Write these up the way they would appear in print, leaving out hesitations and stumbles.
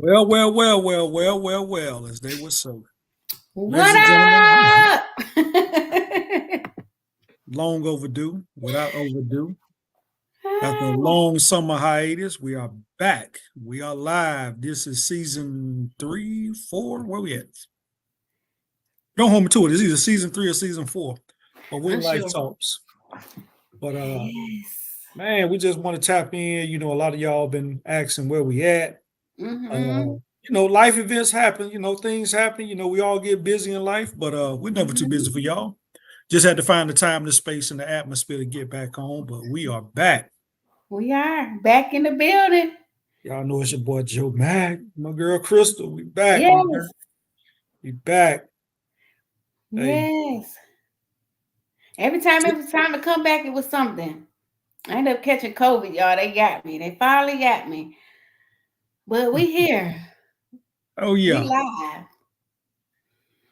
Well, as they would say. Ladies What and gentlemen, up? long overdue, without overdue. After a long summer hiatus, we are back. We are live. This is season 3, 4. Where we at? Don't hold me to it. It's either season 3 or season 4. But we're in Life Unsure. Talks. But Yes. man, we just want to tap in. A lot of y'all been asking where we at. Mm-hmm. Life events happen, things happen, we all get busy in life, but we're never too Mm-hmm. busy for y'all. Just had to find the time, the space, and the atmosphere to get back on. But we are back. We are back in the building. Y'all know it's your boy Joe Mack, my girl Crystal. We back, my girl. Yes. We back. Hey, Yes. Every time to come back, it was something. I ended up catching COVID, y'all. They got me. They finally got me. But we here. oh We yeah. live.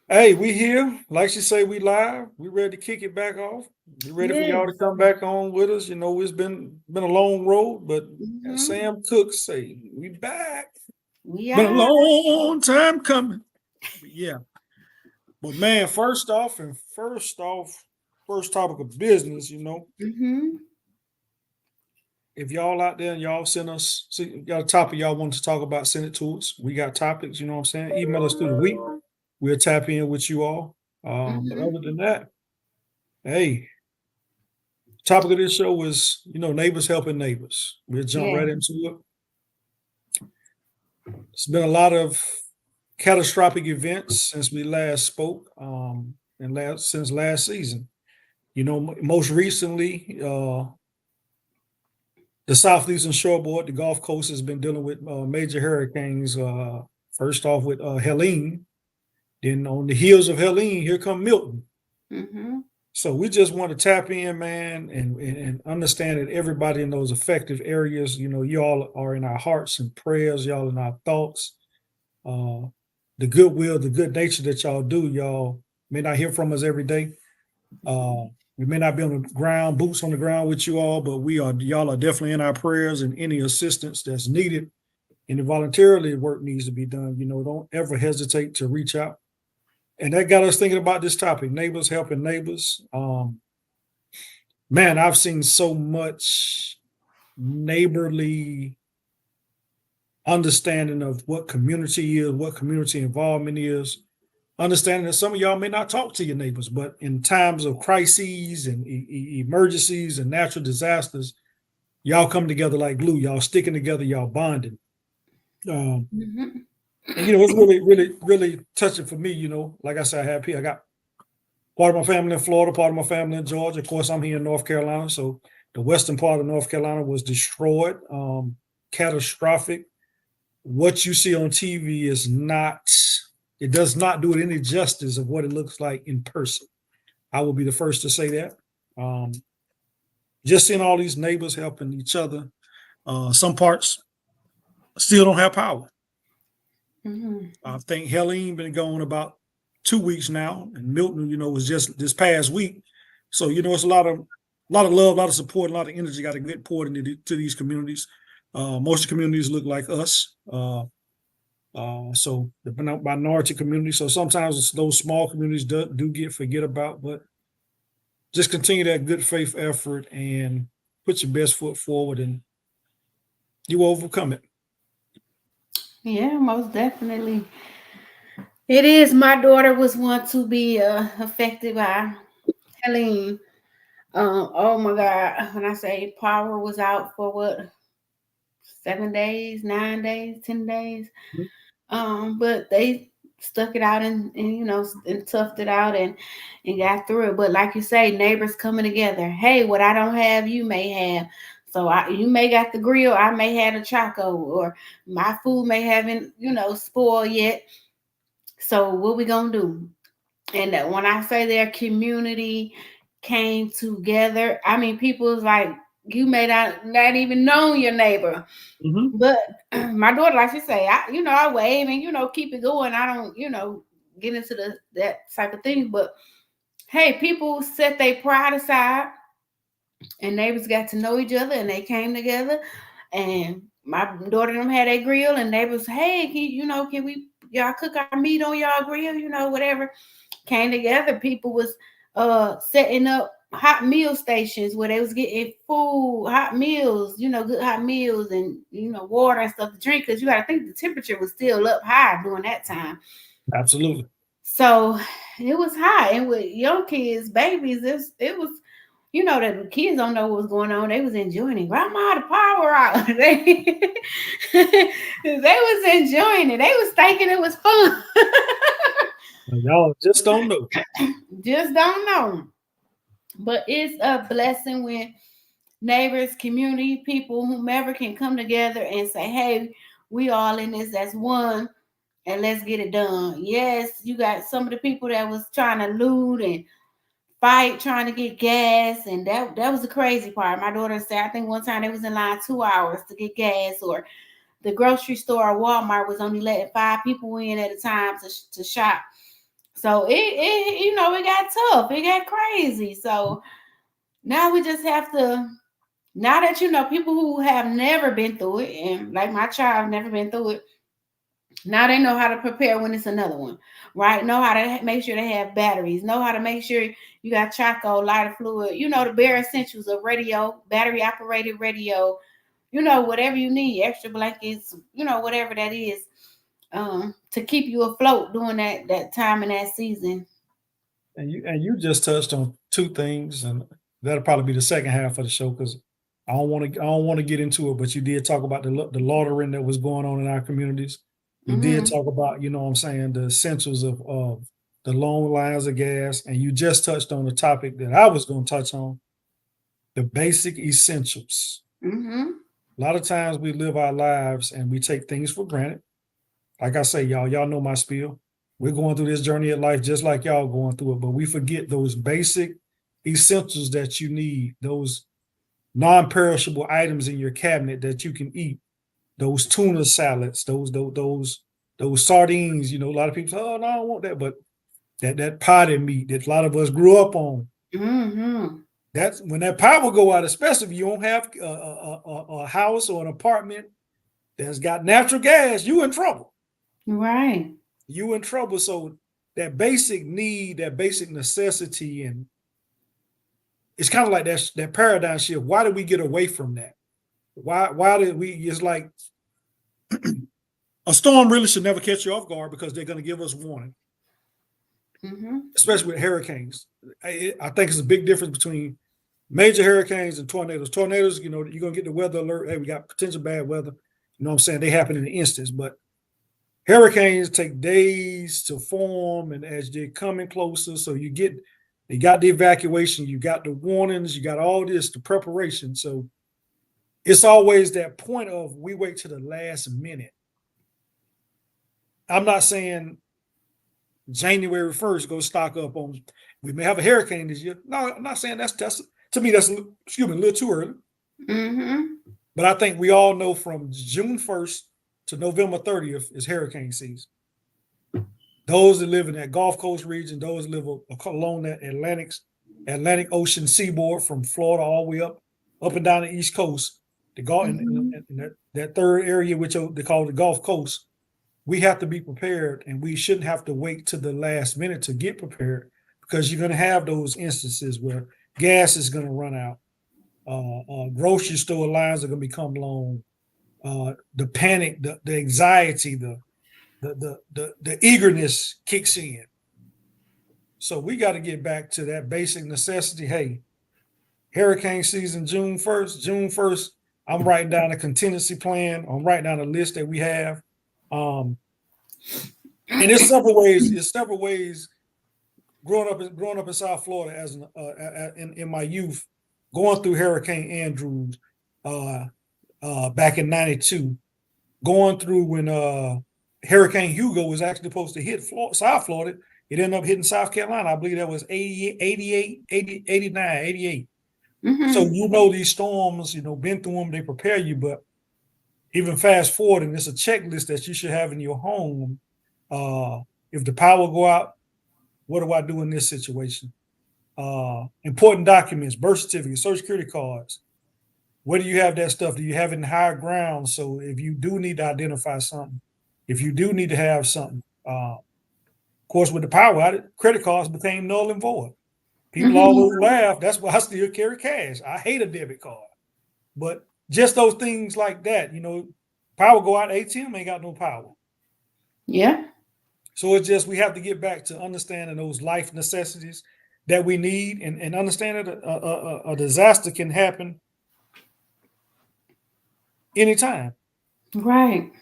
Hey, we here. Like she say, we live. We ready to kick it back off. We ready for y'all to Yes. come back on with us. It's been a long road, but as Mm-hmm. Sam Cooke say, we back. We Been a are. long time coming. But yeah. But man, first topic of business, Mm-hmm. if y'all out there and y'all send us, see, got a topic y'all want to talk about, send it to us. We got topics, you know what I'm saying? Email us through the week. We'll tap in with you all. But Mm-hmm. other than that, hey, topic of this show was, neighbors helping neighbors. We'll jump Yeah. right into it. It's been a lot of catastrophic events since we last spoke, and since last season. Most recently, the southeastern shoreboard, the Gulf Coast, has been dealing with major hurricanes. First off with Helene, then on the heels of Helene, here come Milton. Mm-hmm. So we just want to tap in, man, and understand that everybody in those affected areas, you all are in our hearts and prayers, y'all in our thoughts. Uh, the goodwill, the good nature that y'all do, y'all may not hear from us every day. Uh, we may not be on the ground, boots on the ground with you all, but y'all are definitely in our prayers, and any assistance that's needed, any voluntarily work needs to be done. Don't ever hesitate to reach out. And that got us thinking about this topic: neighbors helping neighbors. Man, I've seen so much neighborly understanding of what community is, what community involvement is. Understanding that some of y'all may not talk to your neighbors, but in times of crises and emergencies and natural disasters, y'all come together like glue. Y'all sticking together. Y'all bonding. Um, Mm-hmm. and it's really, really, really touching for me. Like I said, I got part of my family in Florida, part of my family in Georgia. Of course, I'm here in North Carolina, so the western part of North Carolina was destroyed, catastrophic. What you see on TV is not. It does not do it any justice of what it looks like in person. I will be the first to say that. Um, just seeing all these neighbors helping each other. Some parts still don't have power. Mm-hmm. I think Helene been going about 2 weeks now, and Milton, was just this past week. So it's a lot of love, a lot of support, a lot of energy got to get poured into to these communities. Most of the communities look like us. So the minority community. So sometimes those small communities do get forget about, but just continue that good faith effort and put your best foot forward, and you will overcome it. Yeah, most definitely. It is. My daughter was one to be affected by Helene. Oh my God. When I say power was out for what, 7 days, 9 days, 10 days. But they stuck it out and toughed it out and got through it. But like you say, neighbors coming together. Hey, what I don't have, you may have. So you may got the grill, I may have a choco, or my food may haven't, spoiled yet. So what we gonna do? And when I say their community came together, I mean people is like you may not even know your neighbor, Mm-hmm. but my daughter, like she say, I wave and keep it going. I don't get into that type of thing, but hey, people set their pride aside, and neighbors got to know each other, and they came together. And my daughter and them had a grill, and they was, hey, can we y'all cook our meat on y'all grill, whatever. Came together. People was setting up hot meal stations where they was getting food, hot meals, good hot meals, and water and stuff to drink, because you got to think the temperature was still up high during that time. Absolutely. So it was hot, and with young kids, babies, it was, that the kids don't know what was going on. They was enjoying it. Grandma, the power out. They was enjoying it. They was thinking it was fun. Y'all just don't know. Just don't know. But it's a blessing when neighbors, community, people, whomever can come together and say, hey, we all in this as one, and let's get it done. Yes, you got some of the people that was trying to loot and fight, trying to get gas, and that was the crazy part. My daughter said, I think one time they was in line 2 hours to get gas, or the grocery store or Walmart was only letting 5 people in at a time to shop. So it got tough. It got crazy. So now we just have to, now that people who have never been through it, and like my child never been through it, now they know how to prepare when it's another one, right? Know how to make sure they have batteries, know how to make sure you got charcoal, lighter fluid, the bare essentials of radio, battery operated radio, whatever you need, extra blankets, whatever that is, to keep you afloat during that time in that season. And you just touched on two things, and that'll probably be the second half of the show, because I don't want to get into it, but you did talk about the loitering that was going on in our communities. You did Mm-hmm. talk about, what I'm saying, the essentials of the long lines of gas, and you just touched on the topic that I was going to touch on, the basic essentials. Mm-hmm. A lot of times we live our lives and we take things for granted. Like I say, y'all know my spiel. We're going through this journey of life just like y'all going through it, but we forget those basic essentials that you need, those non-perishable items in your cabinet that you can eat, those tuna salads, those sardines. A lot of people say, "Oh no, I don't want that," but that potted meat that a lot of us grew up on. Mm-hmm. That's when that power go out, especially if you don't have a house or an apartment that's got natural gas. You in trouble. Right. You in trouble. So that basic need, that basic necessity, and it's kind of like that paradigm shift. Why did we get away from that? Why did we? It's like a storm really should never catch you off guard, because they're going to give us warning, Mm-hmm. especially with hurricanes. I think it's a big difference between major hurricanes and tornadoes. Tornadoes, you're going to get the weather alert. Hey, we got potential bad weather. You know what I'm saying? They happen in an instance, but hurricanes take days to form, and as they're coming closer, so you got the evacuation, you got the warnings, you got all this, the preparation. So it's always that point of we wait to the last minute. I'm not saying January 1st go stock up on. We may have a hurricane this year. No, I'm not saying that's to me that's, excuse me, a little too early. Mm-hmm. But I think we all know from June 1st to November 30th is hurricane season. Those that live in that Gulf Coast region, those that live along that Atlantic Ocean seaboard from Florida all the way up and down the East Coast, the Gulf, Mm-hmm. and that third area, which they call the Gulf Coast, we have to be prepared, and we shouldn't have to wait to the last minute to get prepared, because you're going to have those instances where gas is going to run out, grocery store lines are going to become long, the panic, the anxiety, the eagerness kicks in. So we got to get back to that basic necessity. Hey, hurricane season, June 1st. June 1st, I'm writing down a contingency plan. I'm writing down a list that we have. Um, and there's several ways. There's several ways. Growing up in South Florida as in my youth, going through Hurricane Andrews, back in '92, going through when Hurricane Hugo was actually supposed to hit South Florida. It ended up hitting South Carolina. I believe that was 88, 80, 89, 88. So Mm-hmm. these storms, been through them, they prepare you. But even fast forward, and it's a checklist that you should have in your home. If the power go out, what do I do in this situation? Important documents, birth certificates, social security cards, Where do you have that stuff? Do you have it in higher ground? So if you do need to identify something, if you do need to have something, of course, with the power outage, credit cards became null and void. People always laugh. That's why I still carry cash. I hate a debit card. But just those things like that, power go out, ATM ain't got no power. Yeah. So it's just we have to get back to understanding those life necessities that we need and understand that a disaster can happen anytime. Right.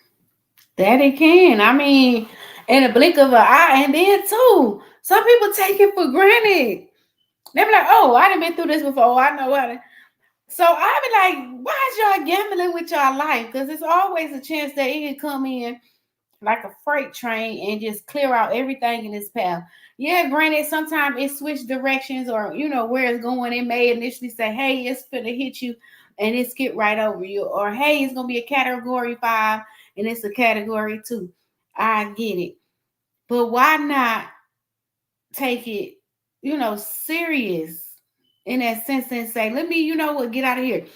That it can. I mean, in a blink of an eye, and then too, some people take it for granted. They be like, "Oh, I done been through this before. I know what." So I be like, "Why is y'all gambling with y'all life? Because it's always a chance that it can come in like a freight train and just clear out everything in its path." Yeah, granted, sometimes it switch directions or where it's going. It may initially say, "Hey, it's gonna hit you," and it skip right over you, or "Hey, it's gonna be a category 5 and it's a category 2." I get it, but why not take it, serious in that sense and say, "Let me, get out of here."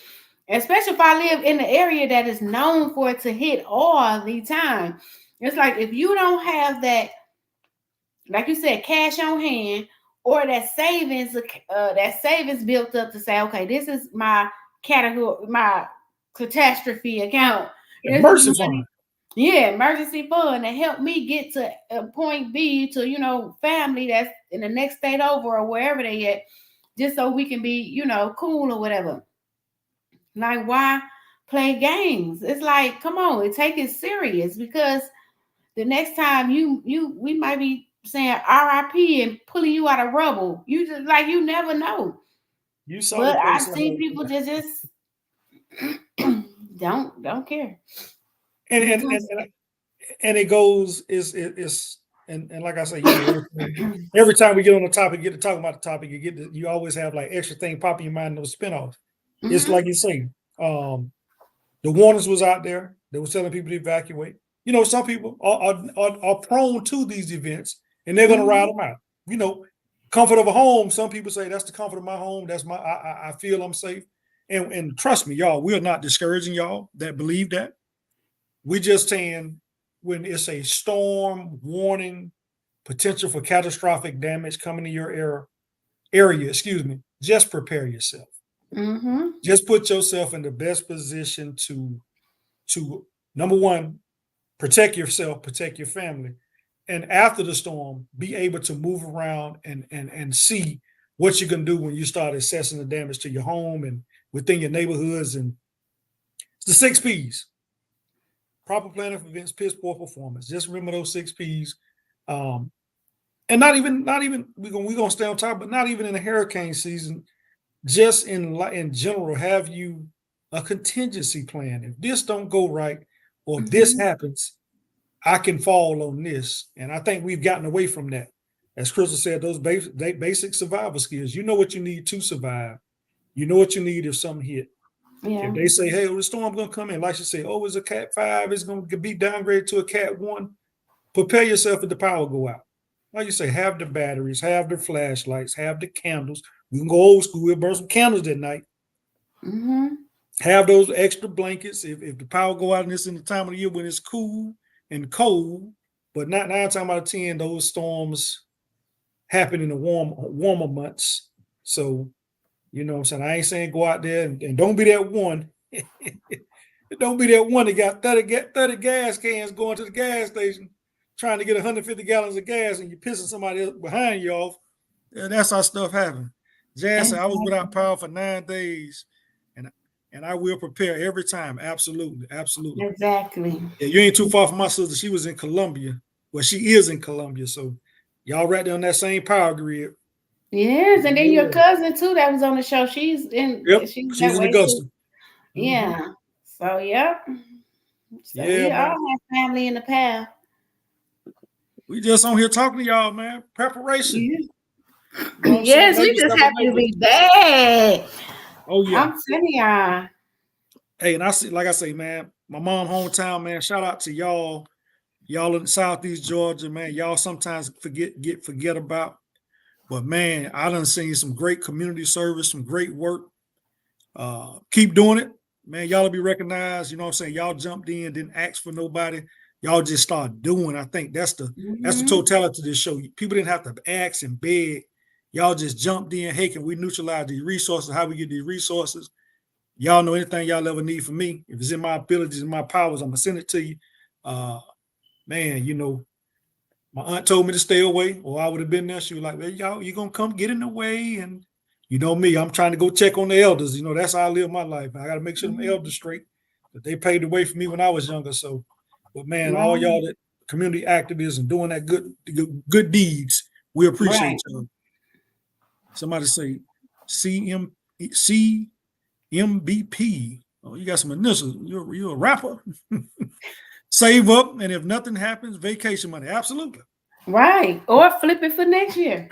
Especially if I live in an area that is known for it to hit all the time. It's like if you don't have that, like you said, cash on hand or that savings built up to say, "Okay, this is my category, my catastrophe account. This is Emergency money." fund. Yeah, emergency fund to help me get to point B to family that's in the next state over or wherever they at, just so we can be cool or whatever. Like, why play games? It's like, come on, take it serious, because the next time we might be saying RIP and pulling you out of rubble. You just like, you never know. You saw the But face I've of seen her. people just don't care. And It's and and, and and it goes is and like I say, every time we get on the topic, get to talk about the topic, you always have like extra thing pop in your mind, those spinoffs. It's Mhm. like you say, the warnings was out there. They was telling people to evacuate. Some people are prone to these events, and they're going to ride Mhm. them out. Comfort of a home. Some people say that's the comfort of my home. That's my. I feel I'm safe. And trust me, y'all, we're not discouraging y'all that believe that. We're just saying when it's a storm warning, potential for catastrophic damage coming to your area, excuse me, just prepare yourself. Mhm. Just put yourself in the best position to number one, protect yourself, protect your family, and after the storm, be able to move around and see what you can do when you start assessing the damage to your home and within your neighborhoods. And it's the 6 P's: proper planning prevents piss poor performance. Just remember those 6 P's. Um, and not even we're gonna stay on top, but not even in the hurricane season. Just in general, have you a contingency plan? If this don't go right, or if this Mhm. happens, I can fall on this. And I think we've gotten away from that. As Crystal said, those basic survival skills. You know what you need to survive. You know what you need if something hit. If Yeah. they say, "Hey, well, the storm's gonna come in," like you say, "Oh, it's a Cat 5. It's gonna be downgraded to a Cat 1." Prepare yourself if the power go out. Like you say, have the batteries, have the flashlights, have the candles. We can go old school. We'll burn some candles that night. Mhm. Have those extra blankets if the power go out and it's in the time of the year when it's cool and cold. But not 9 times out of 10, those storms happen in the warmer months. So what I'm saying. I ain't saying go out there and don't be that one. Don't be that one that got 30 gas cans going to the gas station trying to get 150 gallons of gas and you're pissing somebody else behind you off. Yeah, that's how stuff happens. Jan said, "I was without Exactly. power for 9 days, and and I will prepare every time." Absolutely, absolutely. Exactly. Yeah, you ain't too far from my sister. She was in Colombia. Well, she is in Colombia, so y'all right there on that same power grid. Yes, and then your Yeah. cousin too that was on the show. Yep, She's she's that in way too. Augusta. Hmm. Yeah. So yep. So Yeah, we all man. have family in the path. We just on here talking to y'all, man. Preparation. Yeah. You know what I'm saying? Yes, Know we your just stuff and happy make to it. be back. Oh yeah. I'm telling y'all. Hey, and I see, like I say, man, my mom hometown, man. Shout out to y'all. Y'all in Southeast Georgia, man. Y'all sometimes forget about. But man, I done seen some great community service, some great work. Keep doing it. man, y'all will be recognized. You know what I'm saying? Y'all jumped in, didn't ask for nobody. Y'all just start doing. I think that's the totality of this show. People didn't have to ask and beg. Y'all just jumped in. Hey, can we neutralize these resources? How we get these resources? Y'all know anything y'all ever need from me. If it's in my abilities and my powers, I'm gonna send it to you. Man, you know, my aunt told me to stay away, or I would have been there. She was like, well, y'all, you gonna come get in the way. And you know me, I'm trying to go check on the elders. You know, that's how I live my life. I gotta make sure them elders straight. But they paved the way for me when I was younger. So, but man, all y'all that community activists and doing that good deeds, we appreciate y'all. Somebody say CMBP. Oh, you got some initials. You're a rapper. Save up, and if nothing happens, vacation money. Absolutely. Right. Or flip it for next year.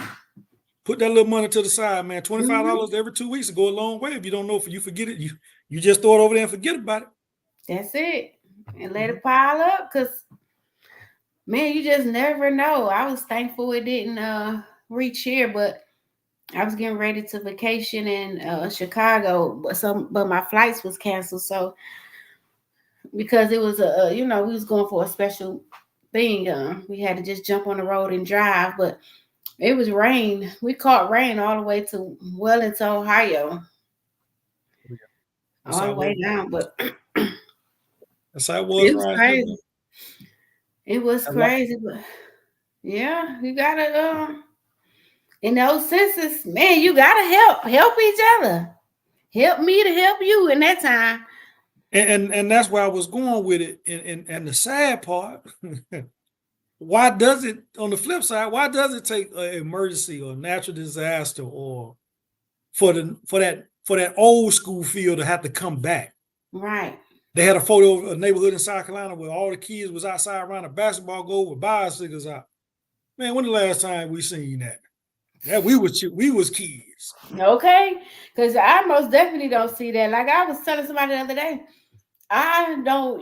Put that little money to the side, man. $25 every 2 weeks to go a long way. If you don't know, if you forget it, you just throw it over there and forget about it. That's it. And let it pile up, because man, you just never know. I was thankful it didn't reach here, but I was getting ready to vacation in Chicago, but my flights was canceled. So because it was we was going for a special thing, we had to just jump on the road and drive. But it was rain. We caught rain all the way to Wellington, Ohio, all the way down. But that's how it was. It was crazy. It was crazy, but yeah, you gotta in those senses, man, you gotta help each other. Help me to help you in that time. And that's where I was going with it. And the sad part, why does it, on the flip side, why does it take an emergency or natural disaster or for that old school feel to have to come back? Right. They had a photo of a neighborhood in South Carolina where all the kids was outside around a basketball goal with bicycles out. Man, when the last time we seen that? Yeah, we was kids. Okay, because I most definitely don't see that. Like I was telling somebody the other day,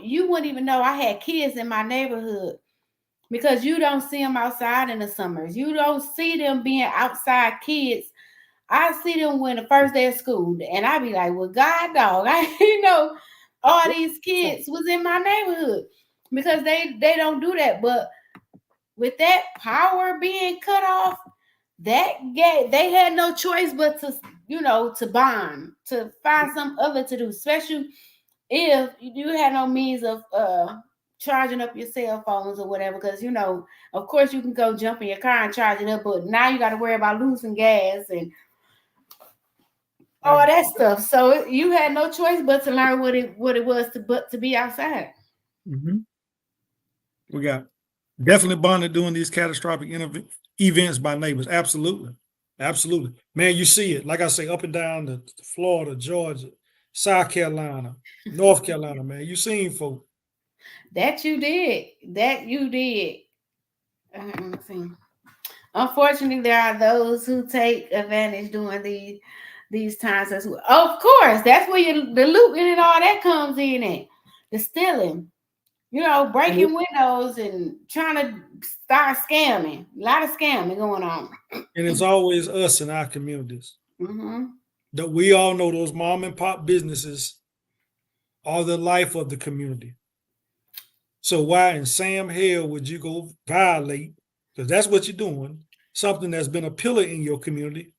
you wouldn't even know I had kids in my neighborhood, because you don't see them outside in the summers. You don't see them being outside kids. I see them when the first day of school, and I be like, well, God dog, all these kids was in my neighborhood, because they don't do that. But with that power being cut off, they had no choice but to bond, to find some other to do, especially if you had no means of charging up your cell phones or whatever. Because of course you can go jump in your car and charge it up, but now you got to worry about losing gas and all that stuff. So you had no choice but to learn what it was to be outside. We got definitely bonded doing these catastrophic events by neighbors. Absolutely. Man, you see it, like I say, up and down the Florida, Georgia, South Carolina, North Carolina, man. You seen folk. That you did. Unfortunately, there are those who take advantage during these times as well. Of course, that's where the looting and all that comes in at. The stealing, breaking windows and trying to start scamming. A lot of scamming going on. And it's always us in our communities. That we all know those mom and pop businesses are the life of the community. So why in Sam hell would you go violate, because that's what you're doing, something that's been a pillar in your community?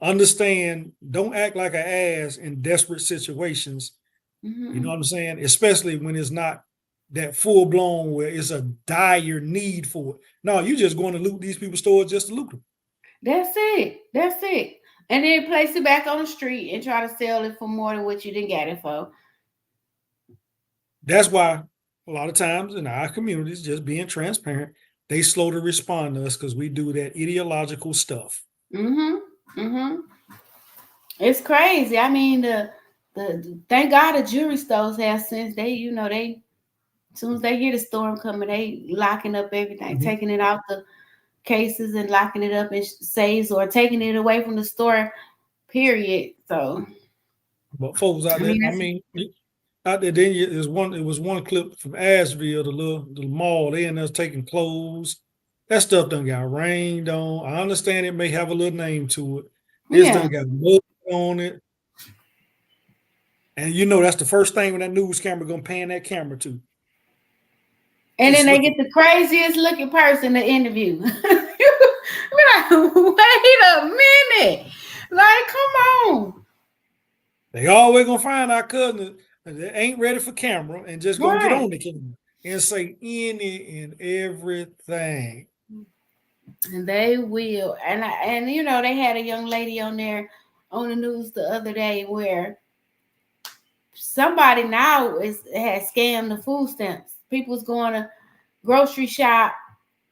Understand, don't act like an ass in desperate situations. You know what I'm saying? Especially when it's not that full blown where it's a dire need for it. No, you're just going to loot these people's stores just to loot them. That's it. And then place it back on the street and try to sell it for more than what you didn't get it for. That's why a lot of times in our communities, just being transparent, they slow to respond to us because we do that ideological stuff. It's crazy. I mean, the thank God the jewelry stores have since they as soon as they hear the storm coming, they locking up everything, taking it out the cases and locking it up in safes or taking it away from the store, period. So, but folks out there, out there, then it was one clip from Asheville, the little mall. They in there taking clothes. That stuff done got rained on. I understand it may have a little name to it. It's done got mud on it. And you know that's the first thing when that news camera gonna pan that camera to. And It's then they looking. get the craziest looking person to interview. We're like, wait a minute. Like, come on. They always gonna find our cousins that ain't ready for camera and just gonna get Right. on the camera and say any and everything. And they will. And you know, they had a young lady on there on the news the other day where somebody now has scammed the food stamps. People's going to grocery shop,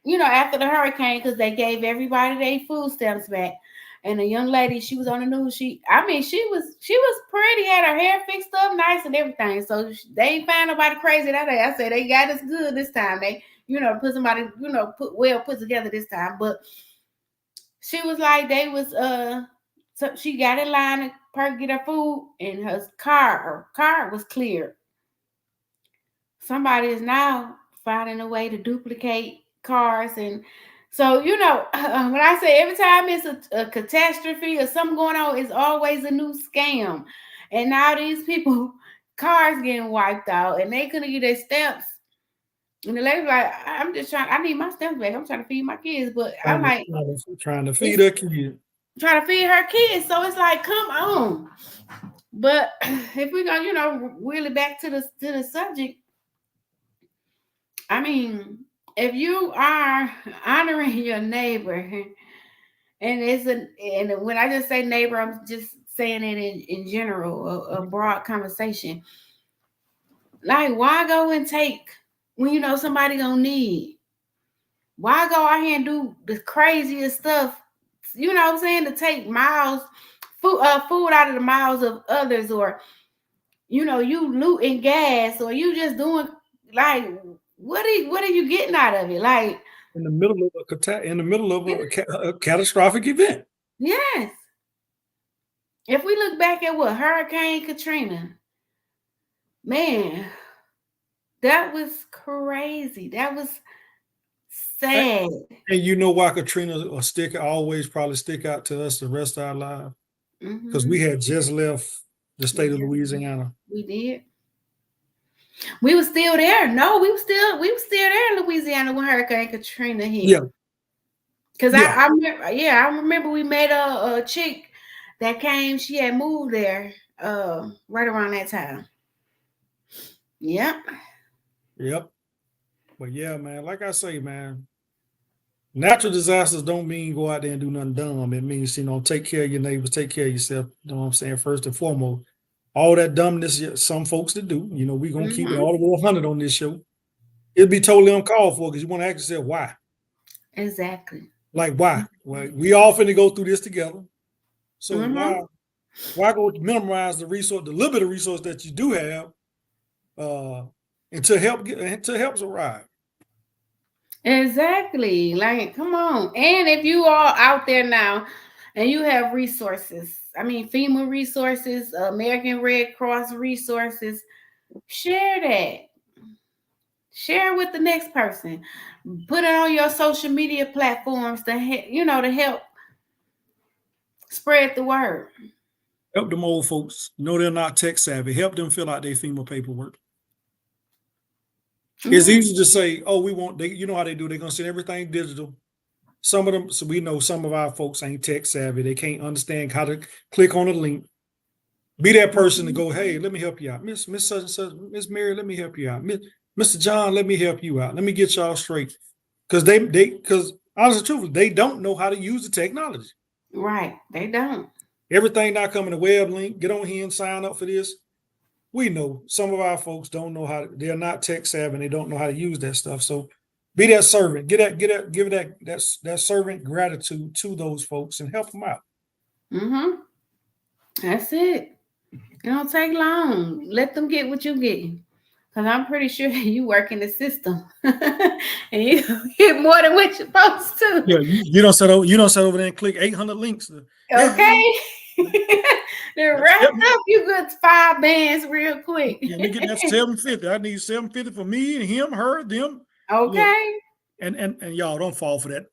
you know, after the hurricane because they gave everybody their food stamps back. And a young lady, she was on the news. She was pretty, had her hair fixed up nice and everything. So they ain't find nobody crazy that day. I said they got us good this time. They, you know, put somebody, you know, put together this time. But she was like they was so she got in line to get her food and her car was cleared. Somebody is now finding a way to duplicate cars. And so, you know, when I say every time it's a catastrophe or something going on, it's always a new scam. And now these people cars getting wiped out and they couldn't get their stamps. And the lady's like, I'm just trying, I need my stamps back. I'm trying to feed my kids. But I'm like, Trying to feed it's her kid. trying to feed her kids. So it's like, come on. But if we go, you know, really back to the subject, I mean, if you are honoring your neighbor, and and when I just say neighbor, I'm just saying it in general, a broad conversation. Like, why go and take when you know somebody gonna need? Why go out here and do the craziest stuff? You know what I'm saying? To take food out of the mouths of others, or you know, you looting gas, or you just doing like what are you getting out of it? Like In the middle of a catastrophic event. yes. If we look back at what Hurricane Katrina, man, that was crazy. That was And, sad. and you know why Katrina will always probably stick out to us the rest of our lives? Because we Mm-hmm. had just left the state of Yeah, Louisiana. we did. We were still there. No, we were still there in Louisiana when Hurricane Katrina hit. Yeah, Cause yeah. I remember we met a chick that came. She had moved there right around that time. Yep. Yep. But yeah, man, like I say, man, natural disasters don't mean go out there and do nothing dumb. It means, take care of your neighbors, take care of yourself. You know what I'm saying? First and foremost. All that dumbness some folks to do, we're gonna keep it Mm-hmm. all the way 100 on this show. It'd be totally uncalled for because you want to ask yourself why. Exactly. Like why? Well, we all finna go through this together. So Mm-hmm. why go minimize the resource, the little bit of resource that you do have, and to help arrive. Exactly. Like, come on. And if you are out there now and you have resources, I mean, FEMA resources, American Red Cross resources, share that. Share with the next person. Put it on your social media platforms to help spread the word. Help them old folks. They're not tech savvy. Help them fill out their FEMA paperwork. It's Mm-hmm. easy to say, oh, you know how they do. They're gonna send everything digital. Some of them, so we know some of our folks ain't tech savvy. They can't understand how to click on a link. Be that person to go, hey, let me help you out. Miss such and such, Miss Mary, let me help you out. Mr. John, let me help you out. Let me get y'all straight. Because honestly, truthfully, they don't know how to use the technology. Right. They don't. Everything not coming to web link. Get on here and sign up for this. We know some of our folks don't know they're not tech savvy and they don't know how to use that stuff. So be that servant, give that servant gratitude to those folks and help them out. Mm-hmm. That's it. It don't take long. Let them get what you get. Cause I'm pretty sure you work in the system and you get more than what you're supposed to. Yeah, you don't sit over there and click 800 links. Yeah, Okay. They're help wrapped me. up. You good 5 bands real quick. Yeah, let me get that 750. I need 750 for me and him, her, them. Look, Okay. and y'all don't fall for that.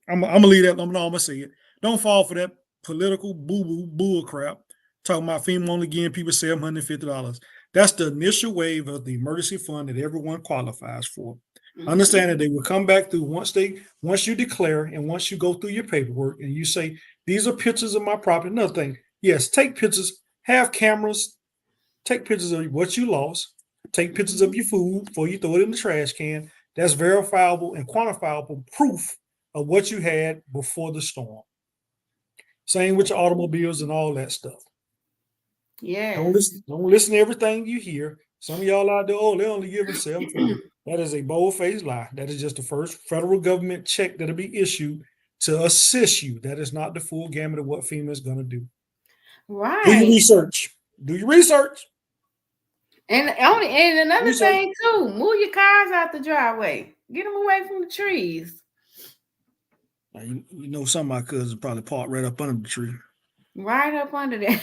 I'm gonna leave that. I'm gonna say it. Don't fall for that political boo boo bull crap Talking about FEMA only giving people $750. That's the initial wave of the emergency fund that everyone qualifies for. Understand that they will come back through once you declare and once you go through your paperwork and you say, these are pictures of my property. Another thing, yes, take pictures, have cameras, take pictures of what you lost, take pictures of your food before you throw it in the trash can. That's verifiable and quantifiable proof of what you had before the storm. Same with your automobiles and all that stuff. Yes. Don't listen to everything you hear. Some of y'all out there, oh, they're only giving 750. That is a bold-faced lie. That is just the first federal government check that'll be issued to assist you. That is not the full gamut of what FEMA is going to do. Right. Do your research. Do your research. And another thing too, move your cars out the driveway. Get them away from the trees. Now, you know, some of my cousins probably parked right up under the tree. Right up under there.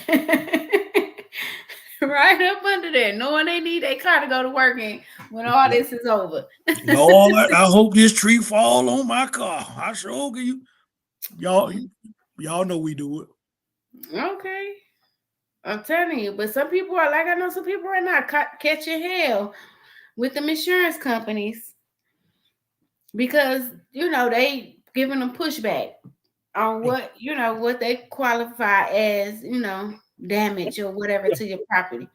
Right up under there, knowing they need their car to go to work in when all this is over. Lord, I hope this tree fall on my car. I sure give you. Y'all know we do it. Okay. I'm telling you, but some people are like, I know some people are not catching hell with them insurance companies because, you know, they giving them pushback on what, you know, what they qualify as, you know, damage or whatever to your property.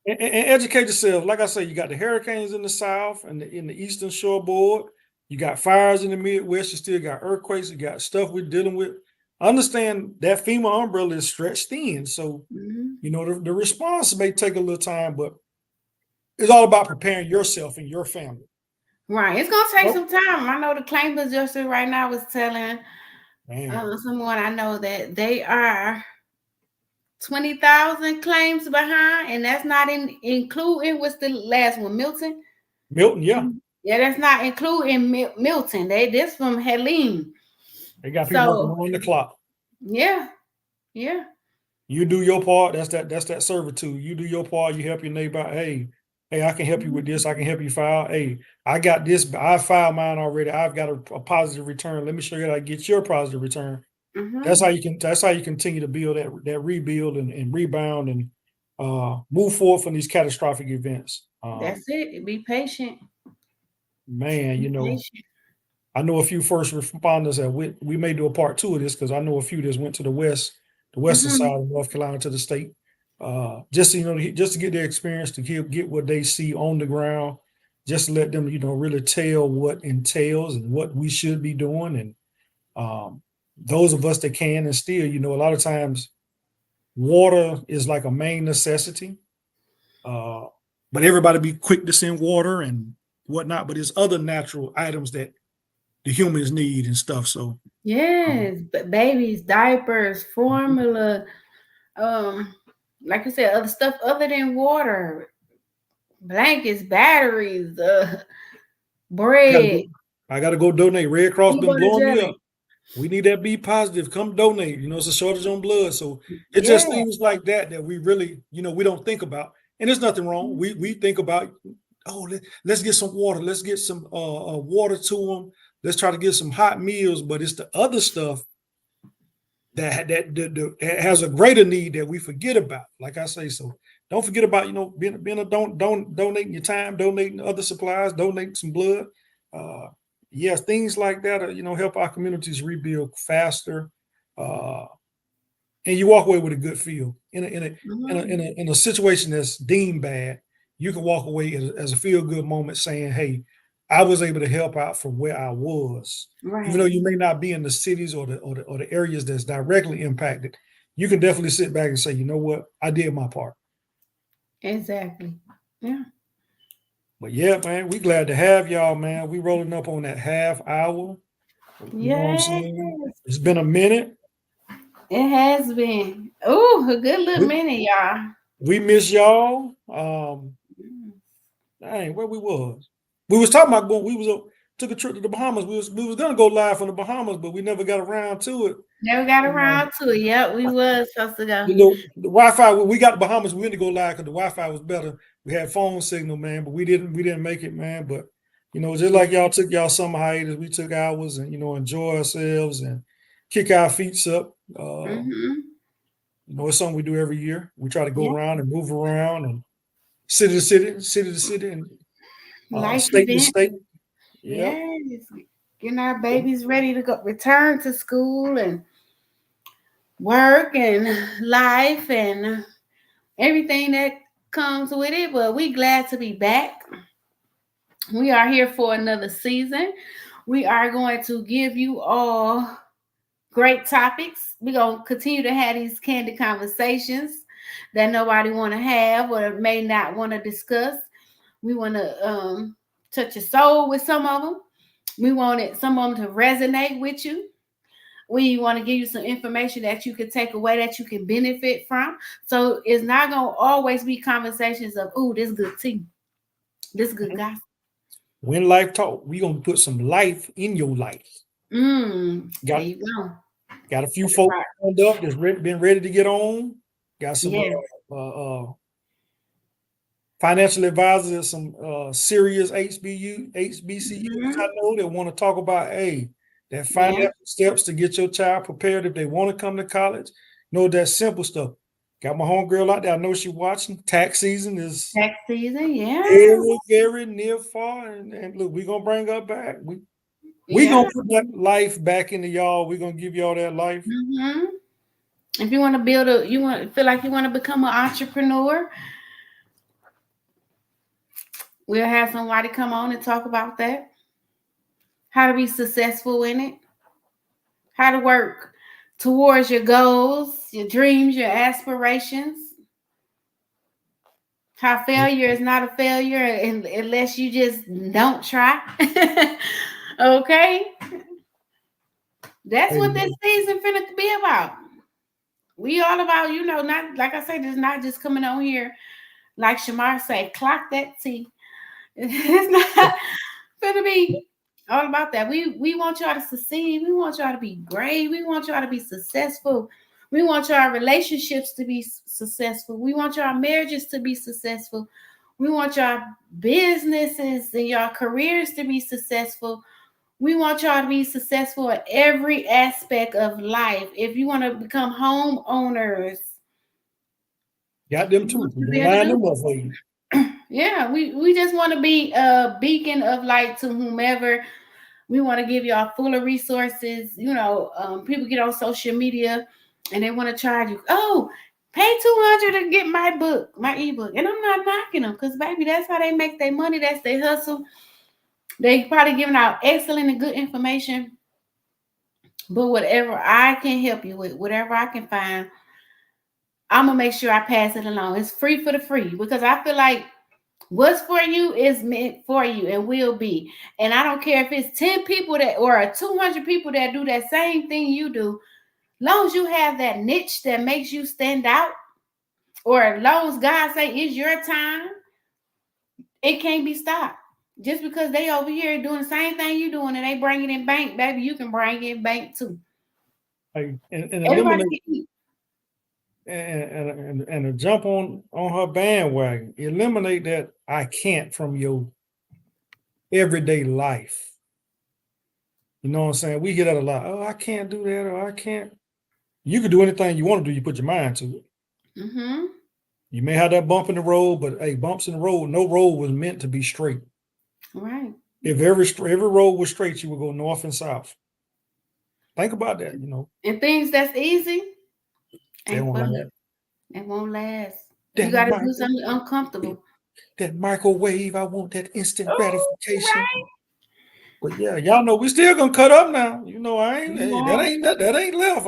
And educate yourself. Like I say, you got the hurricanes in the south and in the eastern shoreboard. You got fires in the Midwest. You still got earthquakes. You got stuff we're dealing with. Understand that FEMA umbrella is stretched thin. So, you know, the response may take a little time, but it's all about preparing yourself and your family. Right. It's going to take some time. I know the claim adjuster right now was telling someone I know that they are 20,000 claims behind, and that's not including what's the last one, Milton? Milton, yeah. Yeah, that's not including Milton. This from Helene. They got people working on the clock. Yeah. Yeah. You do your part. That's that servitude. You do your part. You help your neighbor. Hey, I can help you with this. I can help you file. Hey, I got this. I filed mine already. I've got a positive return. Let me show you how to get your positive return. That's how you continue to build that rebuild and rebound and move forward from these catastrophic events. That's it. Be patient. Man, you know, I know a few first responders that we may do a part 2 of this because I know a few that went to the western side of North Carolina to the state. Just to get their experience, to get what they see on the ground, just to let them, you know, really tell what entails and what we should be doing. And those of us that can and still, you know, a lot of times water is like a main necessity. But everybody be quick to send water and whatnot, but there's other natural items that the humans need and stuff. So yes, but babies, diapers, formula, like you said, other stuff other than water, blankets, batteries, bread. I gotta go donate. Red Cross been blowing me up. We need that B positive. Come donate. You know, it's a shortage on blood. So it's just things like that we really, you know, we don't think about. And there's nothing wrong. We think about, let's get some water. Let's get some water to them. Let's try to get some hot meals. But it's the other stuff that has a greater need that we forget about. Like I say, so don't forget about, you know, donating your time, donating other supplies, donating some blood. Yes, things like that, you know, help our communities rebuild faster. And you walk away with a good feel. In a situation that's deemed bad, you can walk away as a feel-good moment saying, hey, I was able to help out from where I was. Right. Even though you may not be in the cities or the areas that's directly impacted, you can definitely sit back and say, you know what, I did my part. Exactly. Yeah. But yeah, man, we glad to have y'all, man. We rolling up on that half hour. You know what I'm saying? It's been a minute. It has been. Oh, a good little minute, y'all. We miss y'all. Dang, where we was. We was talking about took a trip to the Bahamas. We was gonna go live from the Bahamas, but we never got around to it. Never got around to it. Yep, we was supposed to go. You know, the Wi-Fi, we got the Bahamas, we didn't go live because the Wi-Fi was better. We had phone signal, man, but we didn't make it, man. But you know, just like y'all took y'all summer hiatus, we took ours and, you know, enjoy ourselves and kick our feet up. It's something we do every year. We try to go Yeah. around and move around and city to city, city to city, and Life state to event. state. Yep. Yes. Getting our babies ready to go return to school and work and life and everything that comes with it. But we glad to be back. We are here for another season. We are going to give you all great topics. We're going to continue to have these candid conversations that nobody want to have or may not want to discuss. We want to touch your soul with some of them. We wanted some of them to resonate with you. We want to give you some information that you can take away that you can benefit from. So it's not going to always be conversations of, ooh, this good tea, this good gossip. When life talk, we gonna put some life in your life. There Got you go. got a few That's folks right. lined up that's been ready to get on. Got some Yes. financial advisors, some serious HBCUs I Mhm. know that want to talk about, hey, that Yeah. financial steps to get your child prepared if they want to come to college. That simple stuff. Got my homegirl out there. I know she watching. Tax season is Tax season. Yeah. very, very near far. And look, we're gonna bring her back. We Yeah. gonna put that life back into y'all. We're gonna give y'all that life. hmm If you want to build you want feel like you want to become an entrepreneur, we'll have somebody come on and talk about that. How to be successful in it. How to work towards your goals, your dreams, your aspirations. How failure is not a failure unless you just don't try. Okay, that's Hey, what this season finna be about. We all about, not like I said, it's not just coming on here like Shamar say, clock that T. It's not gonna be all about that. We want y'all to succeed. We want y'all to be great. We want y'all to be successful. We want y'all relationships to be successful. We want y'all marriages to be successful. We want y'all businesses and y'all careers to be successful. We want y'all to be successful at every aspect of life. If you want to become homeowners, got them we too. want you We're to be gonna able to line do. them up for you. Yeah, we just want to be a beacon of light to whomever. We want to give y'all fuller resources. People get on social media and they want to charge you. Oh, pay 200 to get my book, my ebook, and I'm not knocking them because baby, that's how they make their money. That's their hustle. They probably giving out excellent and good information. But whatever I can help you with, whatever I can find, I'm gonna make sure I pass it along. It's free for the free because I feel like what's for you is meant for you and will be. And I don't care if it's 10 people that or 200 people that do that same thing you do. Long as you have that niche that makes you stand out, or as long as God say it's your time, it can't be stopped. Just because they over here doing the same thing you doing and they bring it in bank, baby, you can bring it in bank too. Hey, and Everybody eliminate can eat. and to jump on her bandwagon. Eliminate that I can't from your everyday life. You know what I'm saying? We hear that a lot. Oh, I can't do that, or I can't. You can do anything you want to do. You put your mind to it. Mm-hmm. You may have that bump in the road, but hey, bumps in the road. No road was meant to be straight. Right. If every road was straight, you would go north and south. Think about that. And things that's easy They ain't won't fun. like It won't last. You that. got to do something uncomfortable. That microwave. I want that instant Oh, gratification. right. But yeah, y'all know we still gonna cut up now. I ain't You hey, are. that ain't left.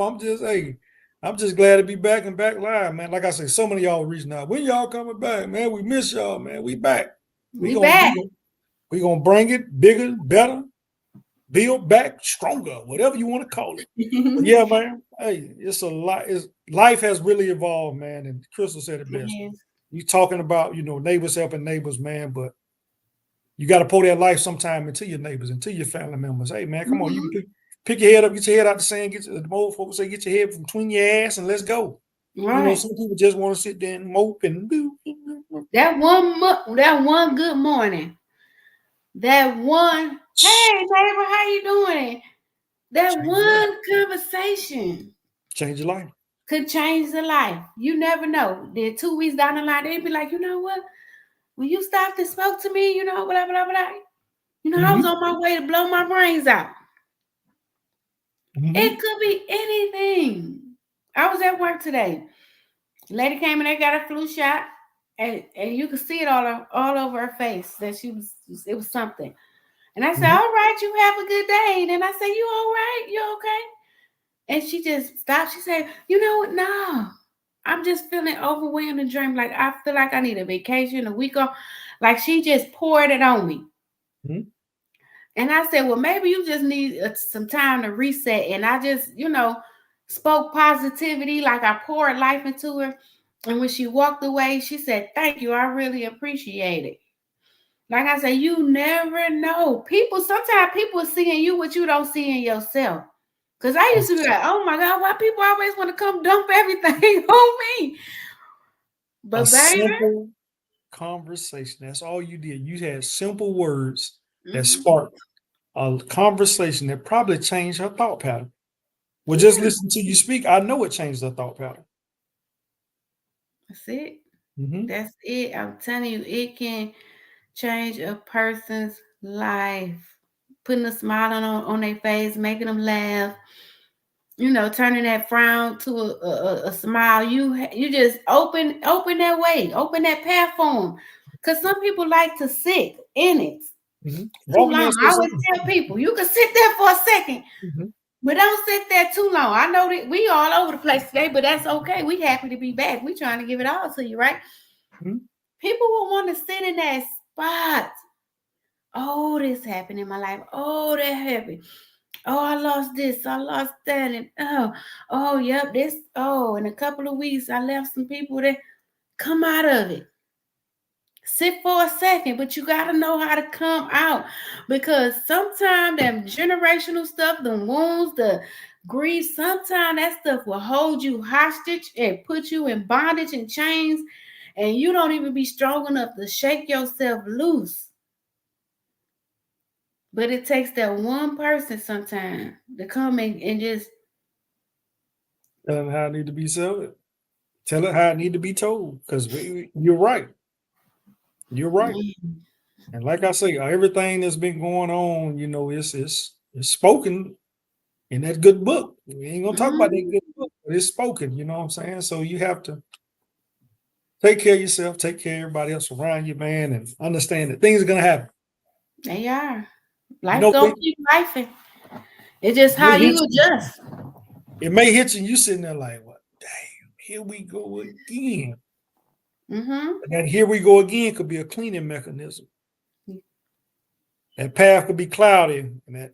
I'm just glad to be back and back live, man. Like I say, so many of y'all reaching out. When y'all coming back, man? We miss y'all, man. We back. We We gonna we back. gonna, we gonna bring it bigger, better, build back, stronger, whatever you want to call it. But yeah, man. Hey, it's a lot. Life has really evolved, man. And Crystal said it best. Yes. You talking about neighbors helping neighbors, man, but you got to pour that life sometime into your neighbors, into your family members. Hey, man, come on. You Mhm. can pick your head up, get your head out the sand, the old folks say, get your head from between your ass and let's go. Right. Some people just want to sit there and mope and do. That one good morning. That one, hey neighbor, how you doing? That Change your life. one conversation Change your life. could change the life. You never know. Then 2 weeks down the line, they'd be like, you know what? When you stopped and spoke to me, blah, blah, blah, blah. I was Mm-hmm. on my way to blow my brains out. Mm-hmm. It could be anything. I was at work today. Lady came in there, got a flu shot, and you could see it all over her face that it was something. And I said, Mm-hmm. all right, you have a good day. And then I said, you all right? You okay? And she just stopped. She said, you know what? No. I'm just feeling overwhelmed and drained. Like I feel like I need a vacation, a week off. Like she just poured it on me. Mm-hmm. And I said, well, maybe you just need some time to reset. And I just, spoke positivity, like I poured life into her. And when she walked away, she said, thank you. I really appreciate it. Like I said, you never know. Sometimes people are seeing you what you don't see in yourself. Because I A, used to be like, oh my God, why people always want to come dump everything on me? a But baby, simple conversation. That's all you did. You had simple words that mm-hmm, sparked a conversation that probably changed her thought pattern. Well, just yeah, listen to you speak. I know it changed her thought pattern. that's it. Mm-hmm. That's it. I'm telling you, it can change a person's life. Putting a smile on their face, making them laugh, turning that frown to a smile. You just open that way, open that path for them. Because some people like to sit in it Mm-hmm. too Walking there long. and say I always something. tell people, you can sit there for a second, Mm-hmm. but don't sit there too long. I know that we all over the place today, but that's okay. We happy to be back. We trying to give it all to you, right? Mm-hmm. People will want to sit in that spot. Oh, this happened in my life. Oh, that happened. Oh, I lost this. I lost that. And yep, this. Oh, in a couple of weeks, I left some people that come out of it. Sit for a second, but you got to know how to come out because sometimes that generational stuff, the wounds, the grief, sometimes that stuff will hold you hostage and put you in bondage and chains, and you don't even be strong enough to shake yourself loose. But it takes that one person sometimes to come and just, Tell them how it need to be said. Tell it how it need to be told. Because you're right. You're right. And like I say, everything that's been going on, it's spoken in that good book. We ain't gonna talk about that mm, good book, but it's spoken. You know what I'm saying? So you have to take care of yourself, take care of everybody else around you, man, and understand that things are gonna happen. they are. You Life know, gonna keep life. It's just how it, you adjust. it may hit you, and you sitting there like, "What? Damn, here we go again." Mm-hmm. And that "here we go again" could be a cleaning mechanism. That path could be cloudy, and that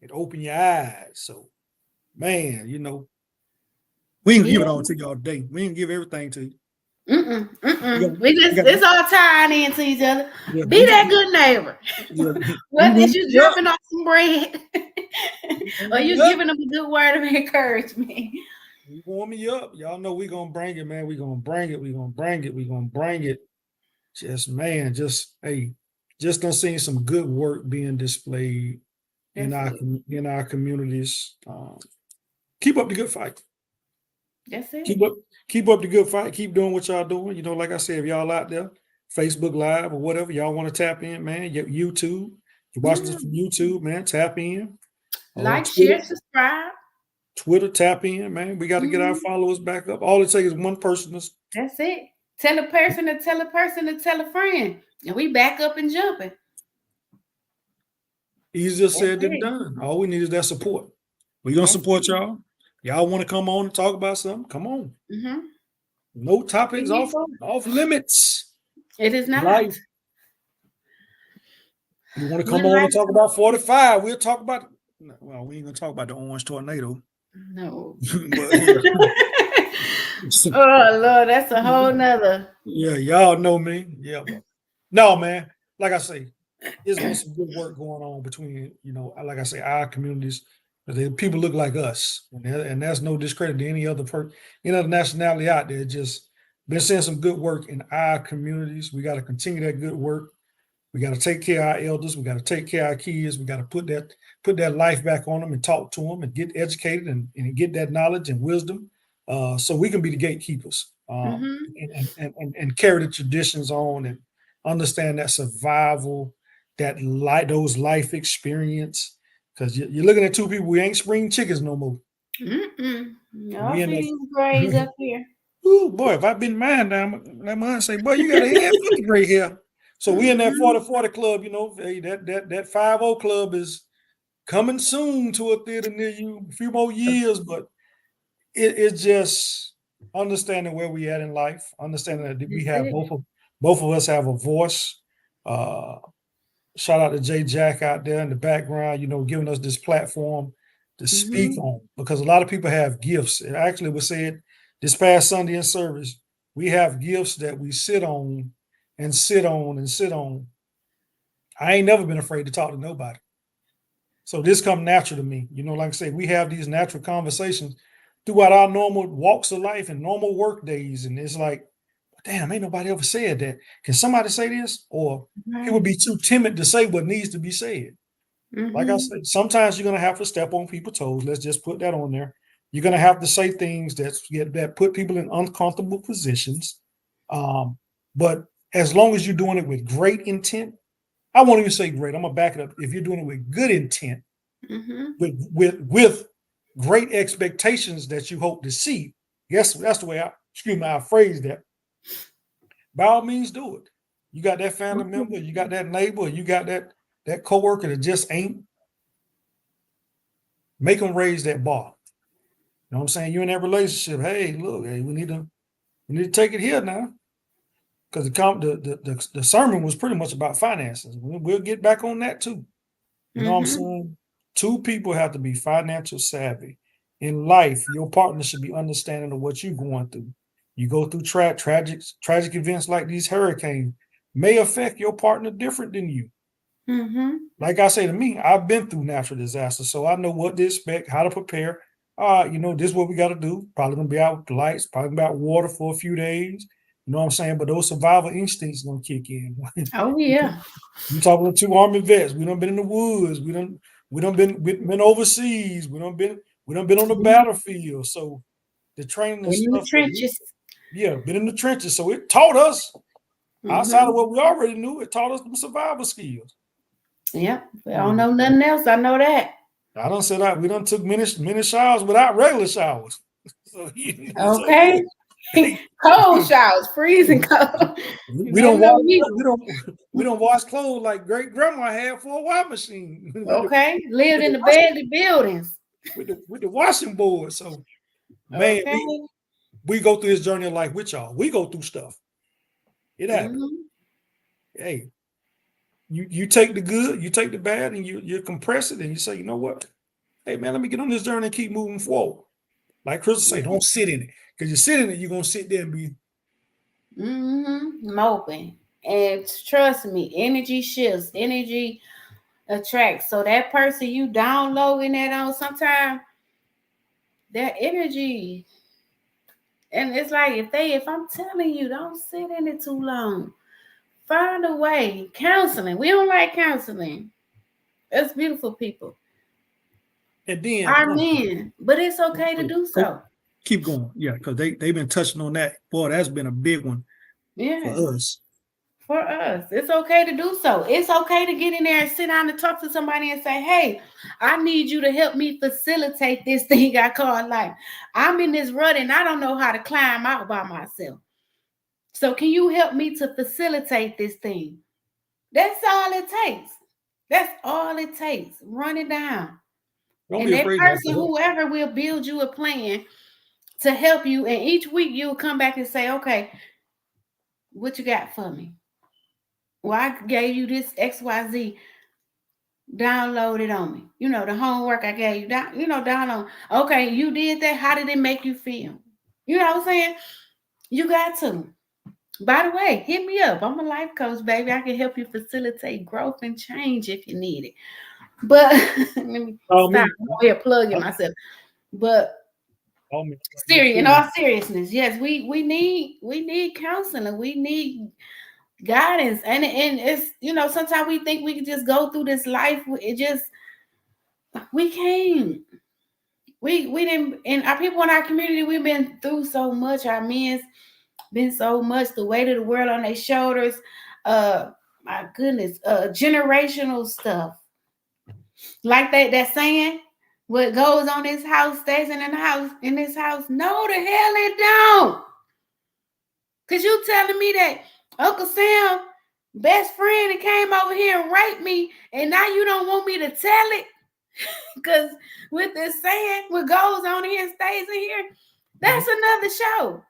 it open your eyes. So, man, we can give it Yeah. all to you all day. We can give everything to you. Mm-mm. We Mm-mm. got, we got, It's all tying into each other. yeah, Be that good neighbor. yeah, we Whether it's warm you you up. dropping off some bread We or warm you you up. giving them a good word of encouragement. We warm you up. Y'all know we gonna bring it, man. We gonna bring it. We gonna bring it. We gonna bring it. Hey, just done seeing some good work being displayed in That's it. in our communities. Keep up the good fight. That's Keep it. up, keep up the good fight. Keep doing what y'all doing. Like I said, if y'all out there, Facebook Live or whatever, y'all want to tap in, man. YouTube. You're watching this Yeah. from YouTube, man. Tap in. Like, Twitter, share, subscribe. tap in, man. We got to get our Mhm. followers back up. All it takes is one person to That's it. Tell a person to tell a person to tell a friend. And we back up and jumping. easier That's said than it. done. All we need is that support. We're gonna That's support it. y'all. Y'all want to come on and talk about something? Come on. Mm-hmm. No We topics here off for off limits. it. It is not. Life. You want to We come on like and talk to. about 45? We'll talk about. Well, we ain't gonna talk about the orange tornado, No. but yeah, Oh Lord, that's a whole nother. yeah, y'all know me. Yeah, but no, man. Like I say, it's been some good work going on between like I say, our communities. People look like us, and that's no discredit to any other nationality out there. Just been seeing some good work in our communities. We got to continue that good work. We got to take care of our elders. We got to take care of our kids. We got to put that life back on them and talk to them and get educated and get that knowledge and wisdom so we can be the gatekeepers, Mhm. and carry the traditions on and understand that survival, that those life experience. Because you're looking at two people, we ain't spring chickens no more. Mm-mm. And No we in feeding grays that. up here. Ooh, boy, if I been mine down, that man say, boy, you got a head full of gray hair. So we in that Mm-hmm. 40-40 club, hey, that 50 club is coming soon to a theater near you, a few more years, but it's just understanding where we at in life, understanding that we That's have it. both of us have a voice. Uh, Shout out to Jay Jack out there in the background, giving us this platform to speak Mm-hmm. on, because a lot of people have gifts. It actually was said this past Sunday in service, we have gifts that we sit on and sit on and sit on. I ain't never been afraid to talk to nobody. So this come natural to me. Like I say, we have these natural conversations throughout our normal walks of life and normal work days. And it's like, damn, ain't nobody ever said that. Can somebody say this? Or people Right. be too timid to say what needs to be said. Like I Mm-hmm. said, sometimes you're gonna have to step on people's toes. Let's just put that on there. You're gonna have to say things that put people in uncomfortable positions. Um, but as long as you're doing it with great intent, I won't even say great. I'm gonna back it up. If you're doing it with good intent, Mm-hmm. with great expectations that you hope to see, yes, that's the way I phrase that. By all means, do it. You got that family member, you got that neighbor, you got that coworker that just ain't, make them raise that bar. You know what I'm saying? You're in that relationship. Hey, look, hey, we need to take it here now. Because the sermon was pretty much about finances. We'll get back on that too. You know what I'm Mm-hmm. saying? Two people have to be financial savvy. In life, your partner should be understanding of what you're going through. You go through tragic events like these hurricanes may affect your partner different than you. Mm-hmm. Like I say, to me, I've been through natural disasters, so I know what to expect, how to prepare. This is what we got to do. Probably gonna be out with the lights, probably gonna be out water for a few days. You know what I'm saying? But those survival instincts gonna kick in. Oh yeah. You talking to two army vets. We done been in the woods. We done been overseas. We done been on the battlefield. So the training and In the stuff trenches. been in the trenches. So it taught us, outside of Mm-hmm. what we already knew, it taught us some survival skills. Yep. I You don't know, know nothing else. I know that. I done said that we done took many showers without regular showers. So, so Okay. hey, Cold showers, freezing cold. we don't Nothing wash on me. we don't wash clothes like great grandma had for a washing machine Okay. Lived with in the the washing abandoned buildings. with the washing board. So man, Okay. we go through this journey of life with y'all. We go through stuff. It happens. Mm-hmm. Hey, you take the good, you take the bad, and you compress it, and you say, you know what? Hey man, let me get on this journey and keep moving forward. Like Crystal say, don't sit in it. Because you sit in it, you're gonna sit there and be. Mm-hmm. Moping. And trust me, energy shifts, energy attracts. So that person you downloading that on sometime, that energy. And it's like if I'm telling you, don't sit in it too long. Find a way. Counseling. We don't like counseling. It's beautiful people. And then Our men. But it's okay to wait, do so. keep going. Yeah, because they've been touching on that. Boy, that's been a big one for Yes. us. For us. It's okay to do so. It's okay to get in there and sit down and talk to somebody and say, hey, I need you to help me facilitate this thing I call life. I'm in this rut and I don't know how to climb out by myself. So can you help me to facilitate this thing? That's all it takes. That's all it takes. Run it down. Don't And be that afraid to ask person, for help. whoever, will build you a plan to help you. And each week you'll come back and say, okay, what you got for me? Well, I gave you this XYZ. Download it on me. The homework I gave you. Download. Okay, you did that. How did it make you feel? You know what I'm saying? You got to. By the way, hit me up. I'm a life coach, baby. I can help you facilitate growth and change if you need it. But let me Call stop. me. I'm over here plugging Call myself. But me. serious, in all seriousness, yes, we need counseling. We need guidance, and it's sometimes we think we can just go through this life. It just we can't. We didn't, and our people in our community, we've been through so much. Our men's been so much, the weight of the world on their shoulders. My goodness, generational stuff. Like that saying, what goes on this house stays in the house in this house. No, the hell it don't. Cause you telling me that Uncle Sam best friend and came over here and raped me, and now you don't want me to tell it? Because with this saying, what goes on here stays in here, that's another show.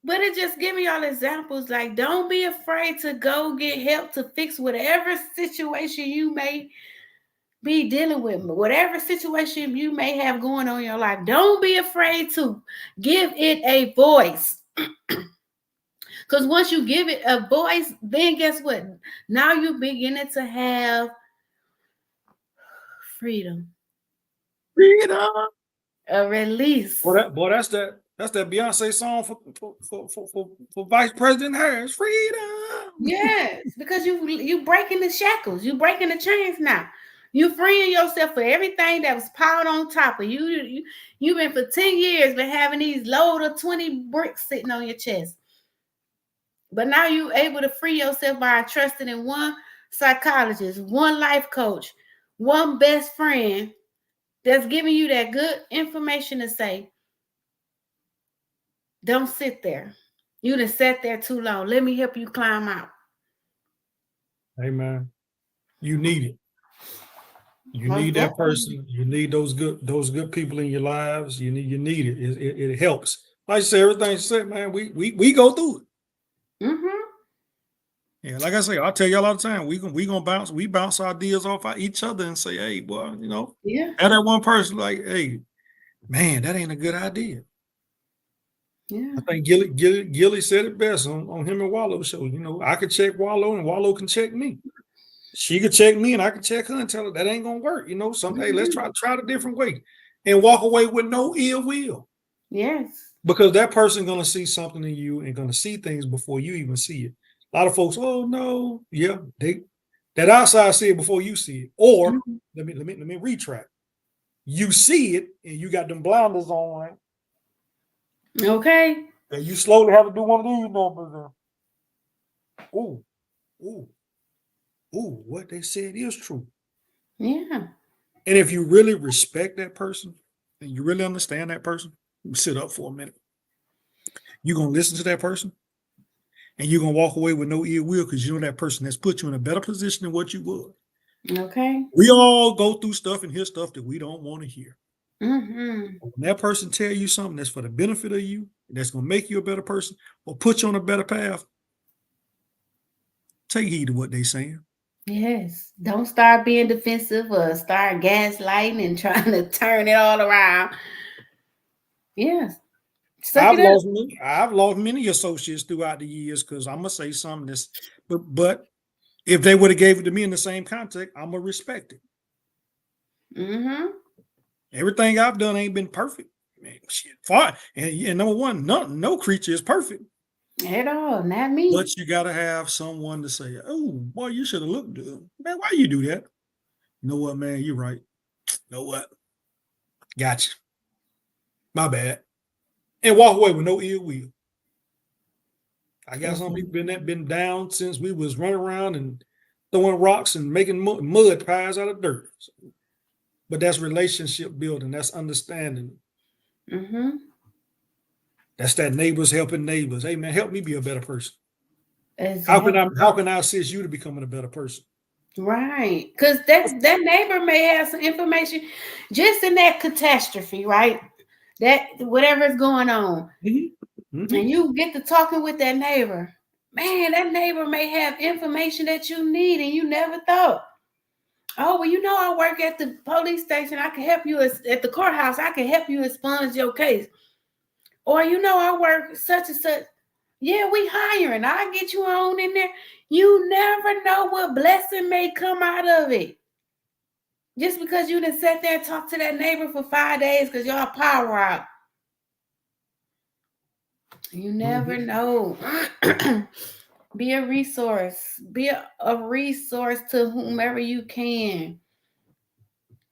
But it just give me all examples like, don't be afraid to go get help to fix whatever situation you may be dealing with, whatever situation you may have going on in your life. Don't be afraid to give it a voice. Because once you give it a voice, then guess what? Now you're beginning to have freedom. Freedom. A release. Boy, that's that Beyonce song for Vice President Harris. Freedom. Yes, because you breaking the shackles, you breaking the chains now. You freeing yourself for everything that was piled on top of you. You've been for 10 years been having these load of 20 bricks sitting on your chest. But now you able to free yourself by trusting in one psychologist, one life coach, one best friend that's giving you that good information to say, don't sit there. You done sat there too long. Let me help you climb out. Amen. You need it. You Most need that definitely. person. You need those good people in your lives. You need it. It helps. Like I said, everything you said, man. We go through it. Mm-hmm. Yeah, like I say, I'll tell y'all all the time. We gonna bounce ideas off each other and say, hey, well, Yeah. and that one person like, hey, man, that ain't a good idea. Yeah. I think Gilly said it best on him and Wallow show. I could check Wallow and Wallow can check me. She could check me and I could check her and tell her that ain't gonna work. Someday let's try it a different way and walk away with no ill will. Yes. Because that person gonna see something in you and gonna see things before you even see it. A lot of folks, oh no, yeah, that outside see it before you see it. Or let me retract. You see it and you got them blinders on, right? Okay. And you slowly have to do one of these numbers. Ooh, ooh, ooh, what they said is true. Yeah. And if you really respect that person and you really understand that person, you sit up for a minute. You're gonna listen to that person and you're gonna walk away with no ill will because you know that person has put you in a better position than what you would. Okay. We all go through stuff and hear stuff that we don't want to hear. Mm-hmm. When that person tell you something that's for the benefit of you, that's gonna make you a better person or put you on a better path, take heed to what they saying. Yes. Don't start being defensive or start gaslighting and trying to turn it all around. Yes. Suck it up. I've lost many associates throughout the years because I'm gonna say something that's but if they would have gave it to me in the same context, I'm gonna respect it. Mm-hmm. Everything I've done ain't been perfect. Man, shit, fine. And number one, no creature is perfect. At all. Not me. But you gotta have someone to say, "Oh, boy, you should have looked good, man. Why you do that?" You know what, man? You're right. You know what? Gotcha. My bad. And walk away with no ill will. I got some people been down since we was running around and throwing rocks and making mud pies out of dirt. But that's relationship building. That's understanding. Mm-hmm. That's that neighbors helping neighbors. Hey man, help me be a better person. Exactly. How can I assist you to becoming a better person? Right. Because that neighbor may have some information just in that catastrophe, right? That whatever's going on. Mm-hmm. Mm-hmm. And you get to talking with that neighbor. Man, that neighbor may have information that you need and you never thought. Oh, well, I work at the police station. I can help you at the courthouse. I can help you expunge your case. Or, I work such and such. Yeah, we hiring. I'll get you on in there. You never know what blessing may come out of it. Just because you done sat there and talked to that neighbor for 5 days because y'all power out. You never know. Be a resource. Be a resource to whomever you can.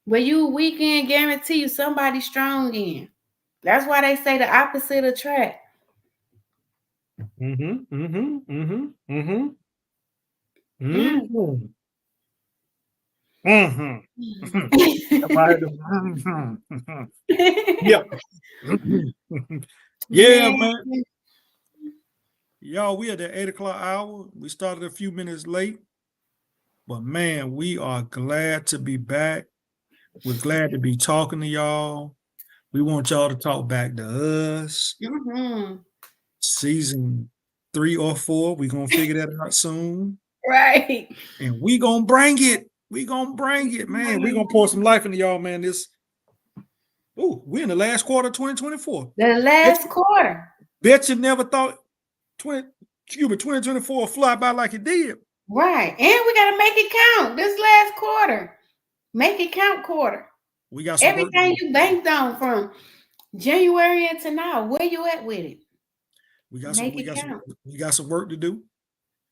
Where you weak in, guarantee you somebody strong in. That's why they say the opposite attract. Mm-hmm. Mm-hmm. Mm-hmm. Mm-hmm. Mm. Mm-hmm. Mm-hmm. Mm-hmm. Somebody mm-hmm. Yep. Yeah, Man, man. Y'all, we at the 8 o'clock hour. We started a few minutes late, but man, we are glad to be back. We're glad to be talking to y'all. We want y'all to talk back to us. mhm. Season 3 or 4, we're gonna figure that out soon. Right. And we gonna bring it. We gonna bring it, man. We gonna pour some life into y'all, man. We're in the last quarter of 2024. The last quarter. Bet you never thought 2024 will fly by like it did. Right. And we gotta make it count. This last quarter. Make it count quarter. We got some work to Everything do. you banked on from January into now, where you at with it? We got some Make we it got some count. we got some work to do.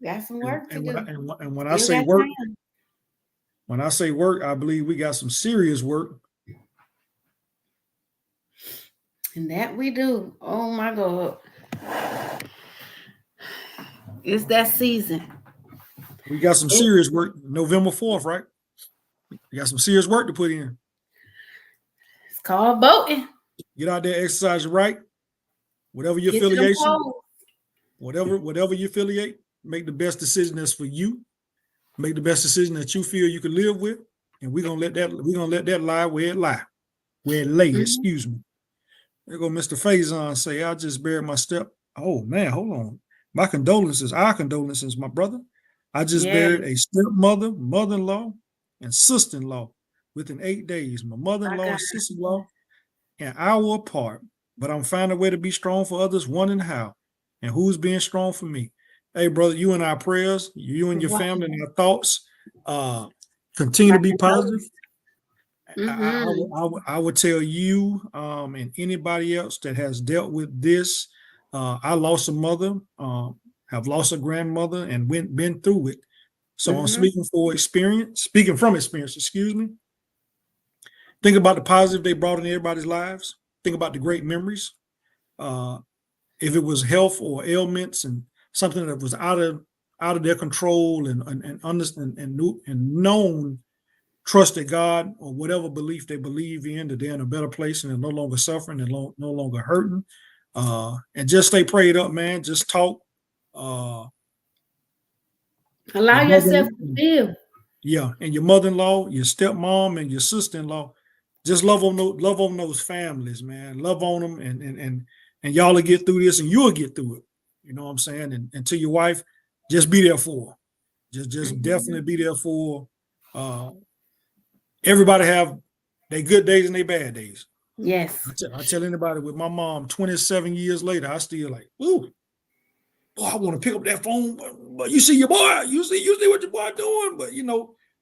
Got some And, work to and when I do. and when I Still say got work, time. I believe we got some serious work. And that we do. Oh my God. It's that season. We got some It- serious work. November 4th, right? We got some serious work to put in. it's called voting. Get out there, exercise your right. Whatever your Get to them affiliation, polls. whatever you affiliate, make the best decision that's for you. Make the best decision that you feel you can live with. And we're gonna let that lie where it lie. Where it lay, Mhm. excuse me. There go Mr. Faison say, I just buried my step. Oh man, hold on. My condolences, our condolences, my brother. I just Yeah, buried a stepmother, mother-in-law, and sister-in-law within 8 days. My my mother-in-law God. and sister-in-law an hour apart. But I'm finding a way to be strong for others, wondering how. And who's being strong for me. Hey, brother, you and our prayers, you and your Wow. family and our thoughts. Continue My to be positive. condolences. I would tell you and anybody else that has dealt with this. I lost a mother, have lost a grandmother, and been through it. So I'm Mm-hmm. speaking from experience, excuse me. Think about the positive they brought in everybody's lives. Think about the great memories. Uh, if it was health or ailments and something that was out of their control and known trusted God or whatever belief they believe in, that they're in a better place and they're no longer suffering and no longer hurting. And just stay prayed up, man. Just talk. Uh, Allow your mother, yourself to feel. yeah, and your mother-in-law, your stepmom, and your sister-in-law. Just love on those families, man. Love on them, and y'all will get through this, and you'll get through it. You know what I'm saying? And to your wife, just be there for her. Just Mm-hmm. definitely be there for her. Everybody have their good days and their bad days. Yes. I tell anybody with my mom 27 years later, I still like, ooh, boy, I want to pick up that phone. But you see your boy, you see what your boy doing. But